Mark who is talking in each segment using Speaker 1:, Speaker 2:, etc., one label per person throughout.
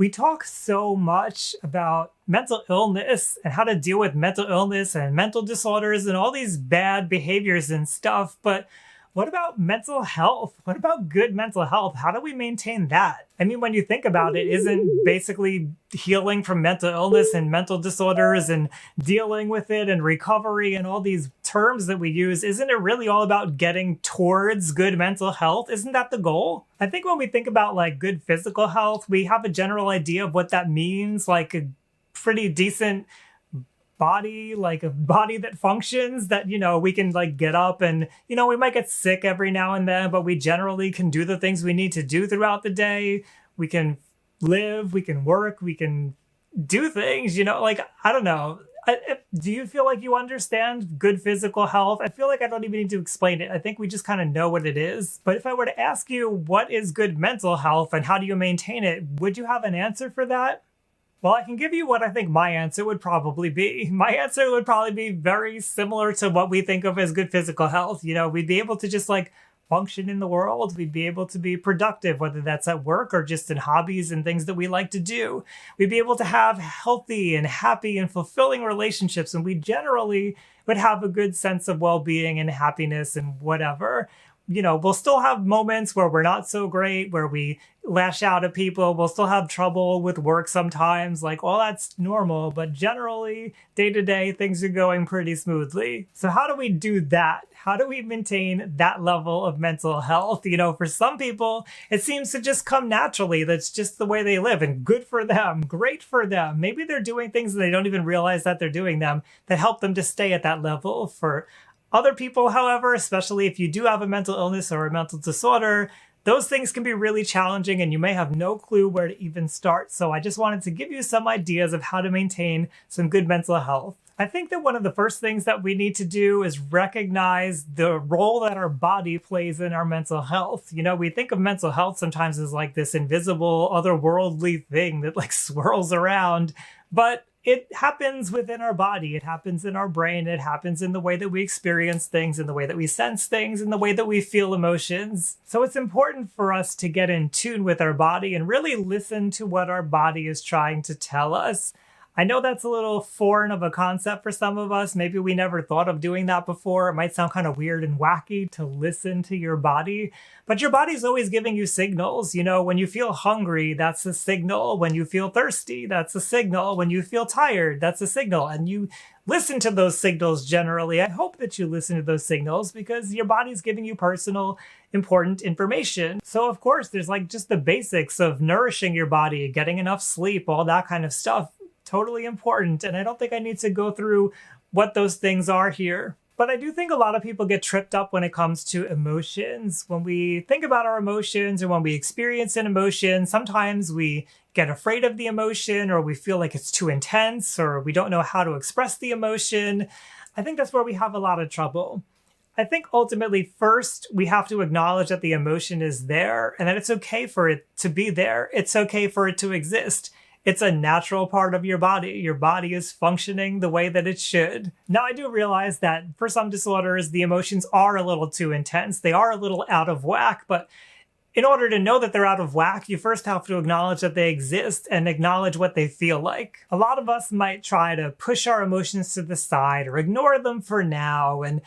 Speaker 1: We talk so much about mental illness and how to deal with mental illness and mental disorders and all these bad behaviors and stuff, but what about mental health? What about good mental health? How do we maintain that? I mean, when you think about it, isn't basically healing from mental illness and mental disorders and dealing with it and recovery and all these terms that we use, isn't it really all about getting towards good mental health? Isn't that the goal? I think when we think about like good physical health, we have a general idea of what that means, like a pretty decent body, like a body that functions, that, we can like get up and, we might get sick every now and then, but we generally can do the things we need to do throughout the day. We can live, we can work, we can do things, I don't know. Do you feel like you understand good physical health? I feel like I don't even need to explain it. I think we just kind of know what it is. But if I were to ask you, what is good mental health and how do you maintain it? Would you have an answer for that? Well, I can give you what I think my answer would probably be. My answer would probably be very similar to what we think of as good physical health. We'd be able to just function in the world. We'd be able to be productive, whether that's at work or just in hobbies and things that we like to do. We'd be able to have healthy and happy and fulfilling relationships, and we generally would have a good sense of well-being and happiness and whatever. We'll still have moments where we're not so great, where we lash out at people. We'll still have trouble with work sometimes. All that's normal, but generally, day to day, things are going pretty smoothly. So how do we do that? How do we maintain that level of mental health? For some people, it seems to just come naturally. That's just the way they live, and good for them, great for them. Maybe they're doing things that they don't even realize that they're doing them that help them to stay at that level. For other people, however, especially if you do have a mental illness or a mental disorder, those things can be really challenging and you may have no clue where to even start. So I just wanted to give you some ideas of how to maintain some good mental health. I think that one of the first things that we need to do is recognize the role that our body plays in our mental health. We think of mental health sometimes as this invisible, otherworldly thing that swirls around, but it happens within our body. It happens in our brain. It happens in the way that we experience things, in the way that we sense things, in the way that we feel emotions. So it's important for us to get in tune with our body and really listen to what our body is trying to tell us. I know that's a little foreign of a concept for some of us. Maybe we never thought of doing that before. It might sound kind of weird and wacky to listen to your body, but your body's always giving you signals. When you feel hungry, that's a signal. When you feel thirsty, that's a signal. When you feel tired, that's a signal. And you listen to those signals generally. I hope that you listen to those signals because your body's giving you personal, important information. So of course, there's just the basics of nourishing your body, getting enough sleep, all that kind of stuff. Totally important, and I don't think I need to go through what those things are here. But I do think a lot of people get tripped up when it comes to emotions. When we think about our emotions or when we experience an emotion, sometimes we get afraid of the emotion or we feel like it's too intense or we don't know how to express the emotion. I think that's where we have a lot of trouble. I think ultimately, first, we have to acknowledge that the emotion is there and that it's okay for it to be there. It's okay for it to exist. It's a natural part of your body. Your body is functioning the way that it should. Now, I do realize that for some disorders, the emotions are a little too intense. They are a little out of whack, but in order to know that they're out of whack, you first have to acknowledge that they exist and acknowledge what they feel like. A lot of us might try to push our emotions to the side or ignore them for now. And,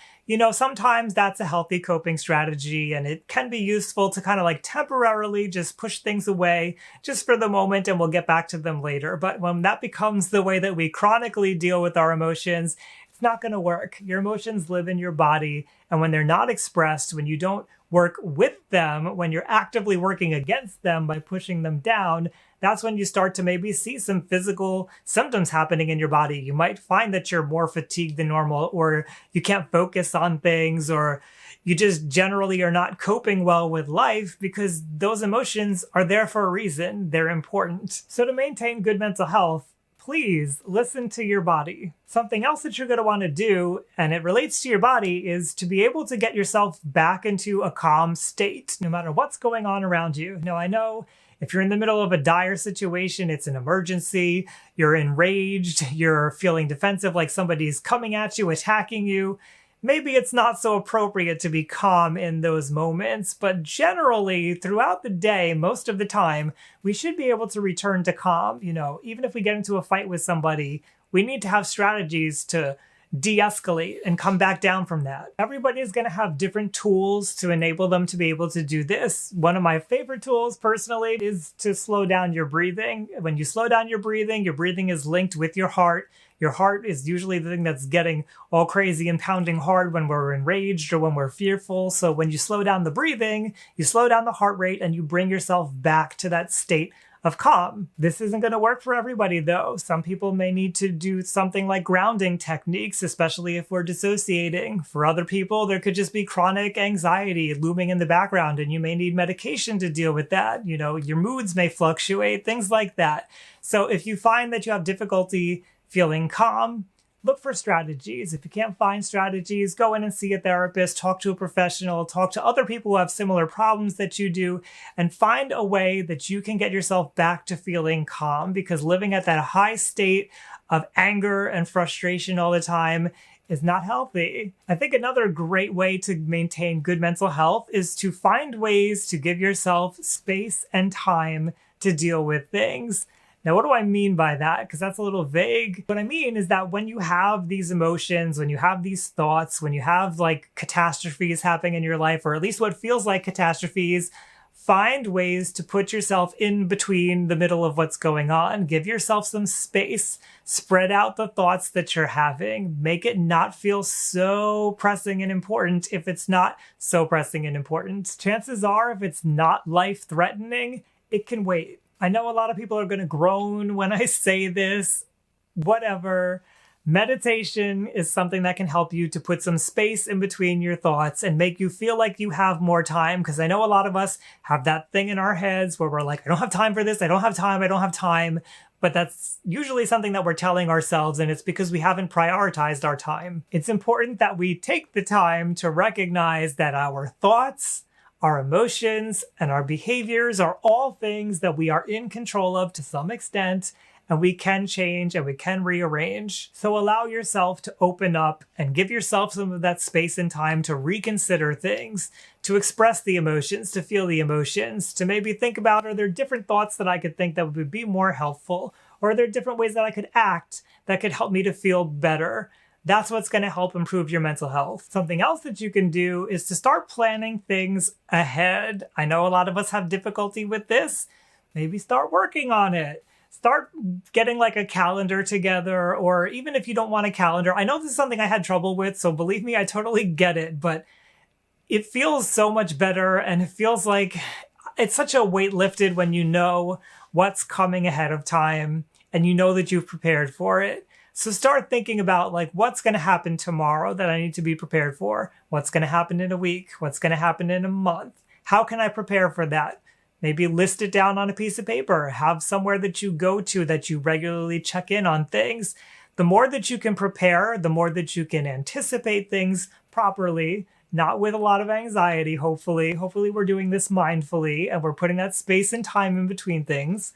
Speaker 1: sometimes that's a healthy coping strategy and it can be useful to kind of temporarily just push things away just for the moment and we'll get back to them later. But when that becomes the way that we chronically deal with our emotions, it's not going to work. Your emotions live in your body, and when they're not expressed, when you don't work with them, when you're actively working against them by pushing them down, that's when you start to maybe see some physical symptoms happening in your body. You might find that you're more fatigued than normal, or you can't focus on things, or you just generally are not coping well with life because those emotions are there for a reason. They're important. So to maintain good mental health, please listen to your body. Something else that you're going to want to do, and it relates to your body, is to be able to get yourself back into a calm state, no matter what's going on around you. Now, I know if you're in the middle of a dire situation, it's an emergency, you're enraged, you're feeling defensive, like somebody's coming at you, attacking you, maybe it's not so appropriate to be calm in those moments, but generally throughout the day, most of the time, we should be able to return to calm. Even if we get into a fight with somebody, we need to have strategies to de-escalate and come back down from that. Everybody is going to have different tools to enable them to be able to do this. One of my favorite tools personally is to slow down your breathing. When you slow down your breathing is linked with your heart. Your heart is usually the thing that's getting all crazy and pounding hard when we're enraged or when we're fearful. So when you slow down the breathing, you slow down the heart rate and you bring yourself back to that state of calm. This isn't going to work for everybody though. Some people may need to do something like grounding techniques, especially if we're dissociating. For other people, there could just be chronic anxiety looming in the background and you may need medication to deal with that. Your moods may fluctuate, things like that. So if you find that you have difficulty feeling calm, look for strategies. If you can't find strategies, go in and see a therapist, talk to a professional, talk to other people who have similar problems that you do, and find a way that you can get yourself back to feeling calm, because living at that high state of anger and frustration all the time is not healthy. I think another great way to maintain good mental health is to find ways to give yourself space and time to deal with things. Now, what do I mean by that? Because that's a little vague. What I mean is that when you have these emotions, when you have these thoughts, when you have like catastrophes happening in your life, or at least what feels like catastrophes, find ways to put yourself in between the middle of what's going on. Give yourself some space. Spread out the thoughts that you're having. Make it not feel so pressing and important if it's not so pressing and important. Chances are, if it's not life-threatening, it can wait. I know a lot of people are going to groan when I say this. Whatever. Meditation is something that can help you to put some space in between your thoughts and make you feel like you have more time. Because I know a lot of us have that thing in our heads where we're like, I don't have time for this. I don't have time. But that's usually something that we're telling ourselves, and it's because we haven't prioritized our time. It's important that we take the time to recognize that our thoughts, our emotions, and our behaviors are all things that we are in control of to some extent, and we can change and we can rearrange. So allow yourself to open up and give yourself some of that space and time to reconsider things, to express the emotions, to feel the emotions, to maybe think about, are there different thoughts that I could think that would be more helpful? Or are there different ways that I could act that could help me to feel better? That's what's going to help improve your mental health. Something else that you can do is to start planning things ahead. I know a lot of us have difficulty with this. Maybe start working on it. Start getting like a calendar together, or even if you don't want a calendar. I know this is something I had trouble with, so believe me, I totally get it, but it feels so much better, and it feels like it's such a weight lifted when you know what's coming ahead of time and you know that you've prepared for it. So start thinking about like what's going to happen tomorrow that I need to be prepared for. What's going to happen in a week? What's going to happen in a month? How can I prepare for that? Maybe list it down on a piece of paper. Have somewhere that you go to that you regularly check in on things. The more that you can prepare, the more that you can anticipate things properly, not with a lot of anxiety, hopefully. Hopefully we're doing this mindfully and we're putting that space and time in between things.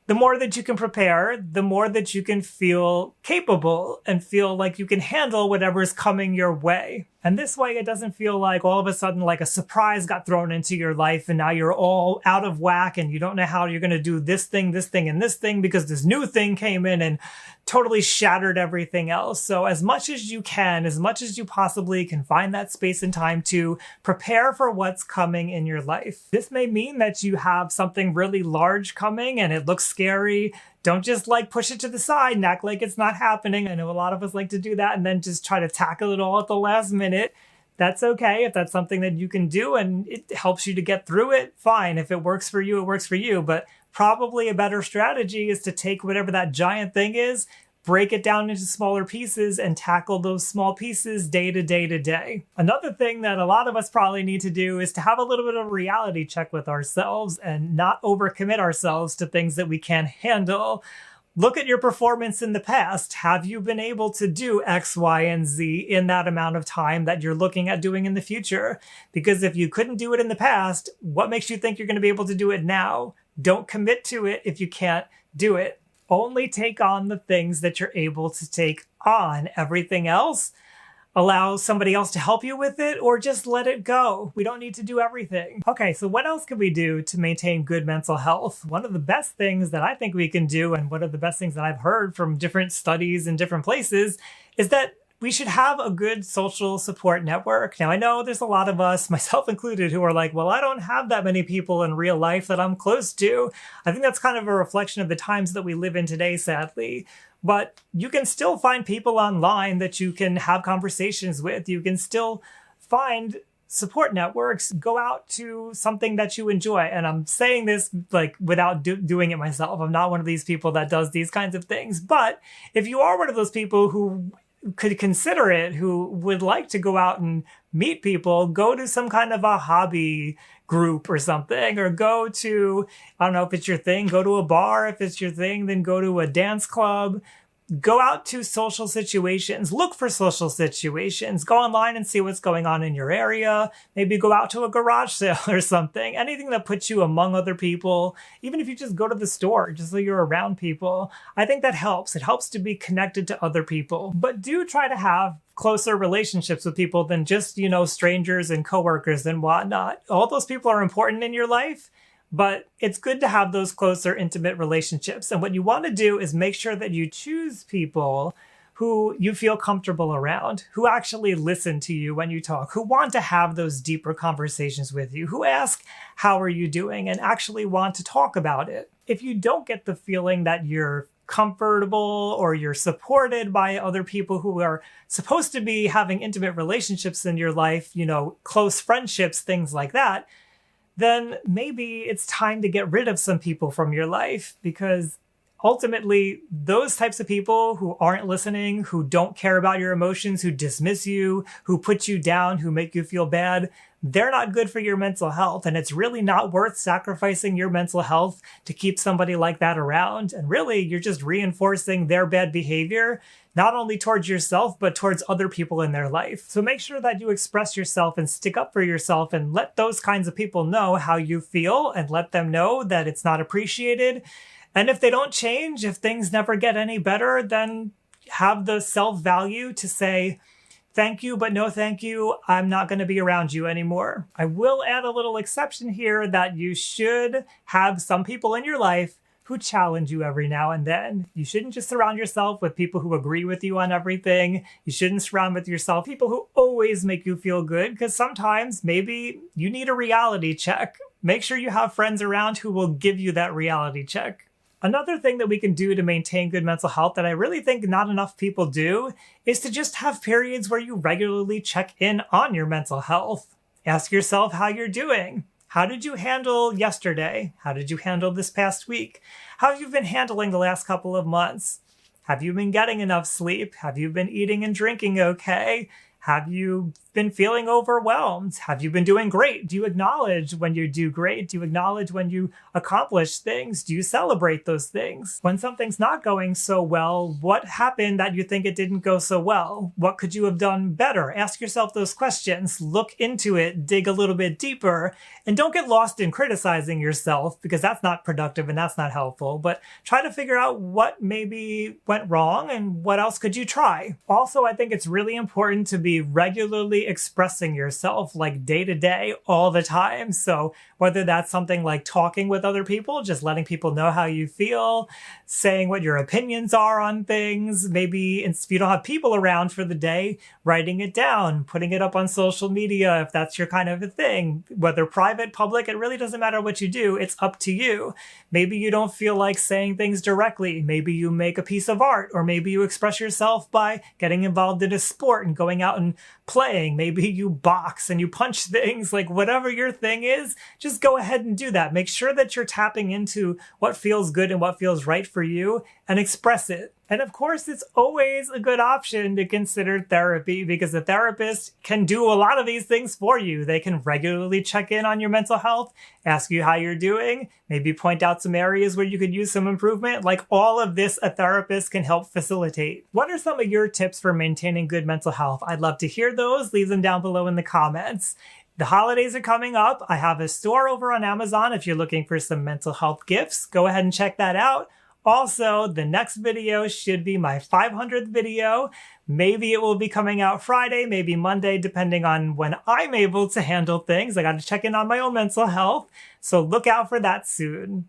Speaker 1: The more that you can prepare, the more that you can feel capable and feel like you can handle whatever is coming your way. And this way, it doesn't feel like all of a sudden like a surprise got thrown into your life and now you're all out of whack and you don't know how you're going to do this thing, and this thing because this new thing came in and totally shattered everything else. So as much as you can, as much as you possibly can find that space and time to prepare for what's coming in your life. This may mean that you have something really large coming and it looks scary. Don't just like push it to the side and act like it's not happening. I know a lot of us like to do that and then just try to tackle it all at the last minute. That's okay. If that's something that you can do and it helps you to get through it, fine. If it works for you, it works for you. But probably a better strategy is to take whatever that giant thing is, break it down into smaller pieces and tackle those small pieces day to day to day. Another thing that a lot of us probably need to do is to have a little bit of a reality check with ourselves and not overcommit ourselves to things that we can't handle. Look at your performance in the past. Have you been able to do X, Y, and Z in that amount of time that you're looking at doing in the future? Because if you couldn't do it in the past, what makes you think you're going to be able to do it now? Don't commit to it if you can't do it. Only take on the things that you're able to take on. Everything else, allow somebody else to help you with it, or just let it go. We don't need to do everything. Okay, so what else can we do to maintain good mental health? One of the best things that I think we can do, and one of the best things that I've heard from different studies in different places, is that we should have a good social support network. Now, I know there's a lot of us, myself included, who are like, well, I don't have that many people in real life that I'm close to. I think that's kind of a reflection of the times that we live in today, sadly. But you can still find people online that you can have conversations with. You can still find support networks. Go out to something that you enjoy. And I'm saying this like without doing it myself. I'm not one of these people that does these kinds of things. But if you are one of those people who could consider it, who would like to go out and meet people, go to some kind of a hobby group or something, or go to, I don't know if it's your thing, go to a bar. If it's your thing, then go to a dance club. Go out to social situations, look for social situations, go online and see what's going on in your area. Maybe go out to a garage sale or something, anything that puts you among other people. Even if you just go to the store, just so you're around people, I think that helps. It helps to be connected to other people. But do try to have closer relationships with people than just, strangers and coworkers and whatnot. All those people are important in your life, but it's good to have those closer, intimate relationships. And what you want to do is make sure that you choose people who you feel comfortable around, who actually listen to you when you talk, who want to have those deeper conversations with you, who ask, how are you doing, and actually want to talk about it. If you don't get the feeling that you're comfortable or you're supported by other people who are supposed to be having intimate relationships in your life, close friendships, things like that, then maybe it's time to get rid of some people from your life, because ultimately those types of people who aren't listening, who don't care about your emotions, who dismiss you, who put you down, who make you feel bad, they're not good for your mental health. And it's really not worth sacrificing your mental health to keep somebody like that around. And really, you're just reinforcing their bad behavior, not only towards yourself, but towards other people in their life. So make sure that you express yourself and stick up for yourself and let those kinds of people know how you feel, and let them know that it's not appreciated. And if they don't change, if things never get any better, then have the self-value to say, thank you, but no thank you. I'm not going to be around you anymore. I will add a little exception here that you should have some people in your life who challenge you every now and then. You shouldn't just surround yourself with people who agree with you on everything. You shouldn't surround with yourself people who always make you feel good, because sometimes maybe you need a reality check. Make sure you have friends around who will give you that reality check. Another thing that we can do to maintain good mental health that I really think not enough people do is to just have periods where you regularly check in on your mental health. Ask yourself how you're doing. How did you handle yesterday? How did you handle this past week? How have you been handling the last couple of months? Have you been getting enough sleep? Have you been eating and drinking okay? Have you been feeling overwhelmed? Have you been doing great? Do you acknowledge when you do great? Do you acknowledge when you accomplish things? Do you celebrate those things? When something's not going so well, what happened that you think it didn't go so well? What could you have done better? Ask yourself those questions. Look into it. Dig a little bit deeper. And don't get lost in criticizing yourself, because that's not productive and that's not helpful. But try to figure out what maybe went wrong and what else could you try. Also, I think it's really important to be regularly expressing yourself, like day to day, all the time. So whether that's something like talking with other people, just letting people know how you feel, saying what your opinions are on things, maybe if you don't have people around for the day, writing it down, putting it up on social media if that's your kind of a thing, whether private, public, it really doesn't matter what you do. It's up to you. Maybe you don't feel like saying things directly. Maybe you make a piece of art, or maybe you express yourself by getting involved in a sport and going out and playing. Maybe you box and you punch things, like whatever your thing is, just go ahead and do that. Make sure that you're tapping into what feels good and what feels right for you and express it. And of course, it's always a good option to consider therapy, because a therapist can do a lot of these things for you. They can regularly check in on your mental health, ask you how you're doing, maybe point out some areas where you could use some improvement. Like all of this, a therapist can help facilitate. What are some of your tips for maintaining good mental health? I'd love to hear those. Leave them down below in the comments. The holidays are coming up. I have a store over on Amazon if you're looking for some mental health gifts. Go ahead and check that out. Also, the next video should be my 500th video. Maybe it will be coming out Friday, maybe Monday, depending on when I'm able to handle things. I got to check in on my own mental health, so look out for that soon.